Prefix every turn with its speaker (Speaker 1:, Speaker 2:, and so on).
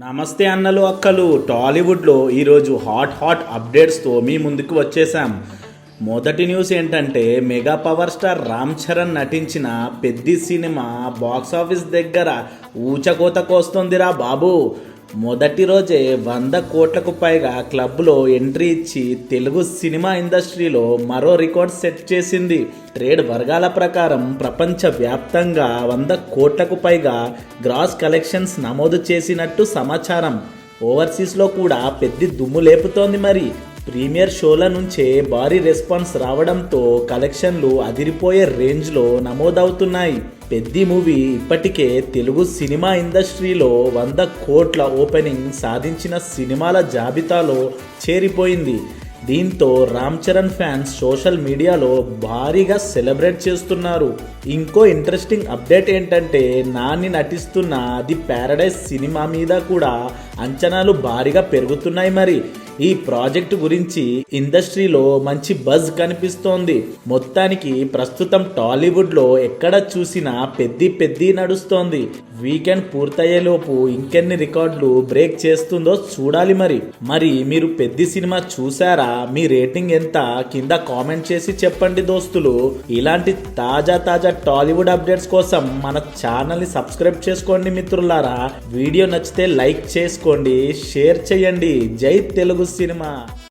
Speaker 1: నమస్తే అన్నలు అక్కలు, టాలీవుడ్లో ఈరోజు హాట్ అప్డేట్స్తో మీ ముందుకు వచ్చేసాం. మొదటి న్యూస్ ఏంటంటే, mega power star Ram Charan నటించిన పెద్ది సినిమా బాక్సాఫీస్ దగ్గర ఊచకోత కోస్తుందిరా బాబు. మొదటి రోజే 100 కోట్లకు పైగా క్లబ్లో ఎంట్రీ ఇచ్చి తెలుగు సినిమా ఇండస్ట్రీలో మరో రికార్డ్ సెట్ చేసింది. ట్రేడ్ వర్గాల ప్రకారం ప్రపంచవ్యాప్తంగా 100 కోట్లకు పైగా గ్రాస్ కలెక్షన్స్ నమోదు చేసినట్టు సమాచారం. ఓవర్సీస్లో కూడా పెద్ద దుమ్ము లేపుతోంది. మరి ప్రీమియర్ షోల నుంచే భారీ రెస్పాన్స్ రావడంతో కలెక్షన్లు అదిరిపోయే రేంజ్లో నమోదవుతున్నాయి. పెద్ది మూవీ ఇప్పటికే తెలుగు సినిమా ఇండస్ట్రీలో 100 కోట్ల ఓపెనింగ్ సాధించిన సినిమాల జాబితాలో చేరిపోయింది. దీంతో రామ్ చరణ్ ఫ్యాన్స్ సోషల్ మీడియాలో భారీగా సెలబ్రేట్ చేస్తున్నారు. ఇంకో ఇంట్రెస్టింగ్ అప్డేట్ ఏంటంటే, నాని నటిస్తున్న ది ప్యారడైజ్ సినిమా మీద కూడా అంచనాలు భారీగా పెరుగుతున్నాయి. మరి ఈ ప్రాజెక్టు గురించి ఇండస్ట్రీలో మంచి బజ్ కనిపిస్తోంది. మొత్తానికి ప్రస్తుతం టాలీవుడ్లో ఎక్కడ చూసినా పెద్ది నడుస్తోంది. వీకెండ్ పూర్తయ్యేలోపు ఇంకెన్ని రికార్డులు బ్రేక్ చేస్తుందో చూడాలి. మరి మీరు పెద్ది సినిమా చూసారా? మీ రేటింగ్ ఎంత? కింద కామెంట్ చేసి చెప్పండి దోస్తులు. ఇలాంటి తాజా టాలీవుడ్ అప్డేట్స్ కోసం మన ఛానల్ని సబ్స్క్రైబ్ చేసుకోండి మిత్రులారా. వీడియో నచ్చితే లైక్ చేసుకోండి, షేర్ చేయండి. జై తెలుగు సినిమా.